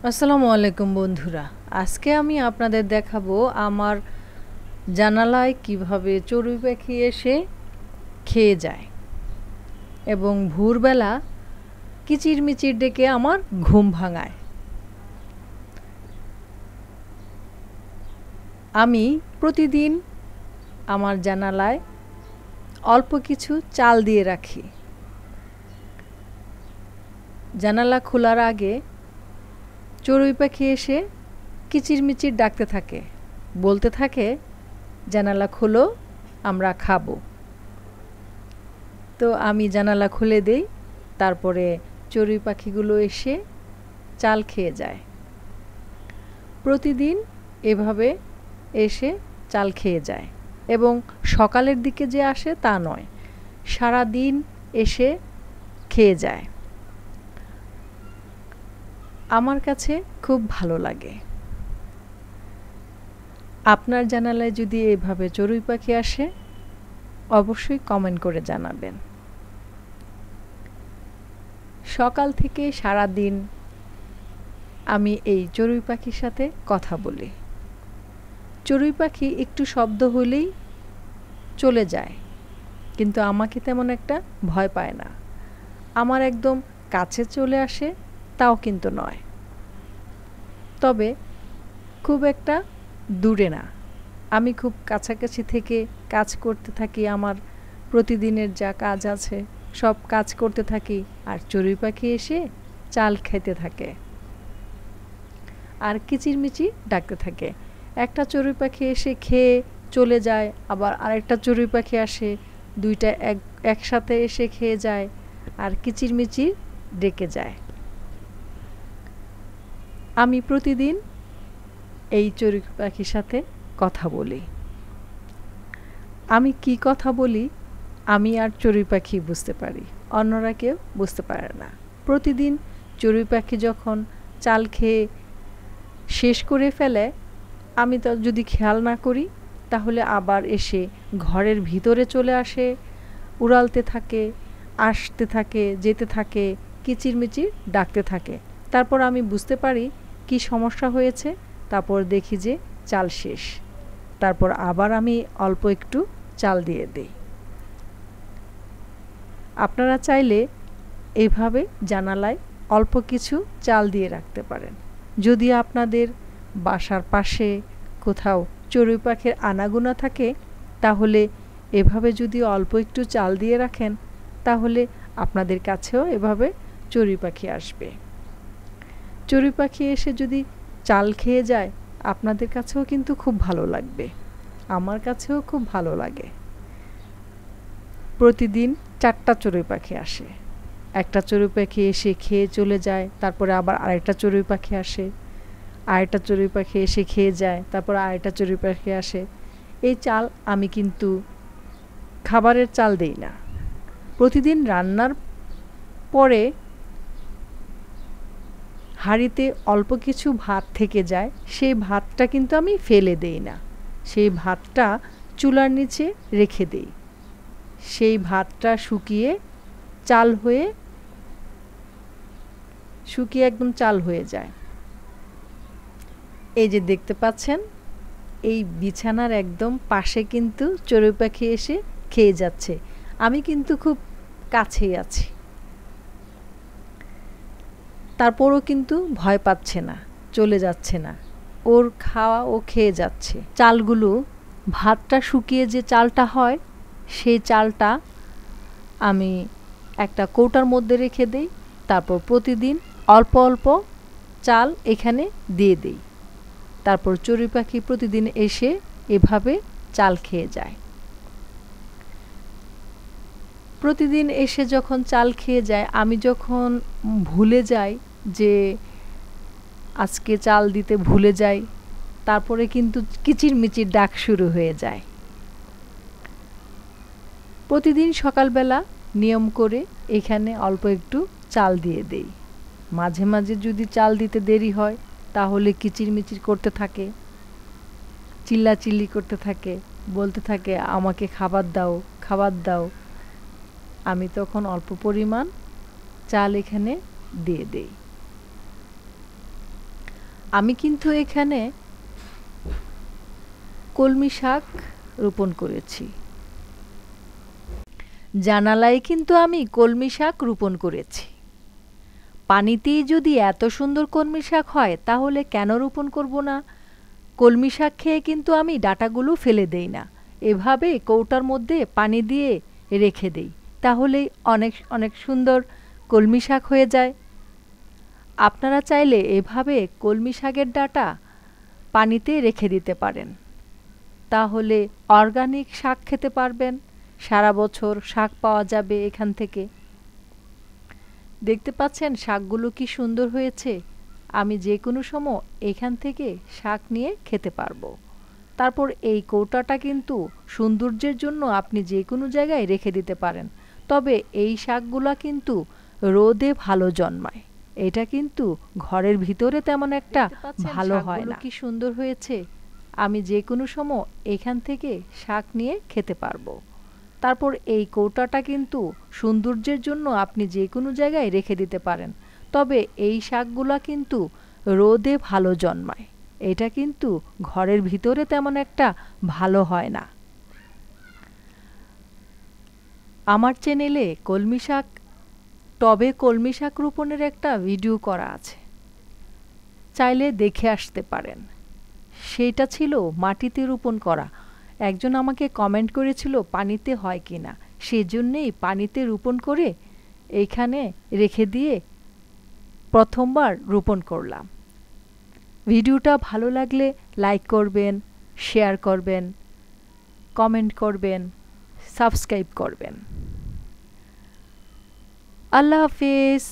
আসসালামু আলাইকুম বন্ধুরা। আজকে আমি আপনাদের দেখাবো আমার জানালায় কিভাবে চড়ুই পাখি এসে খেয়ে যায় এবং ভোরবেলা কিচিরমিচির ডেকে আমার ঘুম ভাঙায়। আমি প্রতিদিন আমার জানালায় অল্প কিছু চাল দিয়ে রাখি। জানালা খোলার আগে চড়ুই পাখি এসে কিচিরমিচির ডাকতে থাকে, বলতে থাকে জানালা খোলো, আমরা খাবো। তো আমি জানালা খুলে দেই, তারপরে চড়ুই পাখিগুলো এসে চাল খেয়ে যায়। প্রতিদিন এভাবে এসে চাল খেয়ে যায় এবং সকালের দিকে যে আসে তা নয়, সারা দিন এসে খেয়ে যায়। আমার কাছে খুব ভালো লাগে। আপনার জানালায় যদি এভাবে চড়ুই পাখি আসে অবশ্যই কমেন্ট করে জানাবেন। সকাল থেকে সারা দিন আমি এই চড়ুই পাখির সাথে কথা বলি। চড়ুই পাখি একটু শব্দ হলেই চলে যায়, কিন্তু আমাকে তেমন একটা ভয় পায় না। আমার একদম কাছে চলে আসে তাও কিন্তু নয়, তবে খুব একটা দূরে না। আমি খুব কাছাকাছি থেকে কাজ করতে থাকি, আমার প্রতিদিনের যা কাজ আছে সব কাজ করতে থাকি, আর চড়ুই পাখি এসে চাল খেতে থাকে আর কিচিরমিচির ডাকতে থাকে। একটা চড়ুই পাখি এসে খেয়ে চলে যায়, আবার আরেকটা চড়ুই পাখি আসে, দুইটা একসাথে এসে খেয়ে যায় আর কিচিরমিচির ডেকে যায়। আমি প্রতিদিন এই চড়ুই পাখির সাথে কথা বলি। আমি কি কথা বলি আমি আর চড়ুই পাখি বুঝতে পারি, অন্যরা কেউ বুঝতে পারে না। প্রতিদিন চড়ুই পাখি যখন চাল খেয়ে শেষ করে ফেলে, আমি তো যদি খেয়াল না করি তাহলে আবার এসে ঘরের ভিতরে চলে আসে, উড়ালতে থাকে, আসতে থাকে, যেতে থাকে, কিচিরমিচির ডাকতে থাকে। তারপর আমি বুঝতে পারি কি সমস্যা হয়েছে, তারপর দেখি যে চাল শেষ। তারপর আবার আমি অল্প একটু চাল দিয়ে দিই। আপনারা চাইলে এইভাবে জানালায় অল্প কিছু চাল দিয়ে রাখতে পারেন। যদি আপনাদের বাসার পাশে কোথাও চড়ুই পাখির আনাগোনা থাকে, তাহলে এভাবে যদি অল্প একটু চাল দিয়ে রাখেন, তাহলে আপনাদের কাছেও এভাবে চড়ুই পাখি আসবে। চড়ুই পাখি এসে যদি চাল খেয়ে যায়, আপনাদের কাছেও কিন্তু খুব ভালো লাগবে, আমার কাছেও খুব ভালো লাগে। প্রতিদিন 4টা চড়ুই পাখি আসে। একটা চড়ুই পাখি এসে খেয়ে চলে যায়, তারপরে আবার আরেকটা চড়ুই পাখি আসে, আরেকটা চড়ুই পাখি এসে খেয়ে যায়, তারপর আরেকটা চড়ুই পাখি আসে। এই চাল আমি কিন্তু খাবারের চাল দেই না। প্রতিদিন রান্নার পরে হাঁড়িতে অল্প কিছু ভাত থেকে যায়, সেই ভাতটা কিন্তু আমি ফেলে দেই না, সেই ভাতটা চুলার নিচে রেখে দেই। সেই ভাতটা শুকিয়ে একদম চাল হয়ে যায়। এই যে দেখতে পাচ্ছেন, এই বিছানার একদম পাশে কিন্তু চড়ুই পাখি এসে খেয়ে যাচ্ছে। আমি কিন্তু খুব কাছেই আছি, তারপরও কিন্তু ভয় পাচ্ছে না, চলে যাচ্ছে না। ওর খাওয়া ও খেয়ে যাচ্ছে। চালগুলো, ভাতটা শুকিয়ে যে চালটা হয়, সেই চালটা আমি একটা কৌটার মধ্যে রেখে দেই। তারপর প্রতিদিন অল্প অল্প চাল এখানে দিয়ে দেই। তারপর চড়ুই পাখি প্রতিদিন এসে এভাবে চাল খেয়ে যায়। প্রতিদিন এসে যখন চাল খেয়ে যায়, আমি যখন ভুলে যাই যে আজকে চাল দিতে ভুলে যাই, তারপরে কিন্তু কিচিরমিচির ডাক শুরু হয়ে যায়। প্রতিদিন সকালবেলা নিয়ম করে এখানে অল্প একটু চাল দিয়ে দেই। মাঝে মাঝে যদি চাল দিতে দেরি হয়, তাহলে কিচিরমিচির করতে থাকে, চিল্লাচিল্লি করতে থাকে, বলতে থাকে আমাকে খাবার দাও, খাবার দাও। আমি তখন অল্প পরিমাণ চাল এখানে দিয়ে দেই। আমি কিন্তু এখানে কলমি শাক রোপণ করেছি। জানালায় কিন্তু আমি কলমি শাক রোপণ করেছি। পানিতেই যদি এত সুন্দর কলমি শাক হয় তাহলে কেন রোপণ করব না? কলমি শাক খেয়ে কিন্তু আমি ডাঁটাগুলো ফেলে দেই না, এভাবে কৌটার মধ্যে পানি দিয়ে রেখে দেই, তাহলেই অনেক অনেক সুন্দর কলমি শাক হয়ে যায়। আপনারা চাইলে এভাবে কলমি শাকের ডাঁটা পানিতে রেখে দিতে পারেন, তাহলে অর্গানিক শাক খেতে পারবেন। সারা বছর শাক পাওয়া যাবে এখান থেকে। দেখতে পাচ্ছেন শাকগুলো কি সুন্দর হয়েছে। আমি যে কোনো সময় এখান থেকে শাক নিয়ে খেতে পারবো। তারপর এই কৌটাটা কিন্তু সৌন্দর্যের জন্য আপনি যে কোনো জায়গায় রেখে দিতে পারেন, তবে এই শাকগুলা কিন্তু রোদে ভালো জন্মায়। এটা কিন্তু ঘরের ভিতরে তেমন একটা ভালো হয় না। কি সুন্দর হয়েছে। আমি যে কোনো সময় এখান থেকে শাক নিয়ে খেতে পারবো। তারপর এই কৌটাটা কিন্তু সৌন্দর্যের জন্য আপনি যে কোনো জায়গায় রেখে দিতে পারেন, তবে এই শাকগুলা কিন্তু রোদে ভালো জন্মায়। এটা কিন্তু ঘরের ভিতরে তেমন একটা ভালো হয় না। আমার চ্যানেলে কলমি শাক টবে কলমি শাক রোপণের একটা ভিডিও করা আছে, চাইলে দেখে আসতে পারেন। সেটা ছিল মাটিতে রোপণ করা। একজন আমাকে কমেন্ট করেছিল পানিতে হয় কিনা, সেজন্যই পানিতে রোপণ করে এইখানে রেখে দিয়ে প্রথমবার রোপণ করলাম। ভিডিওটা ভালো লাগলে লাইক করবেন, শেয়ার করবেন, কমেন্ট করবেন, সাবস্ক্রাইব করবেন। আল্লাহ হাফেজ।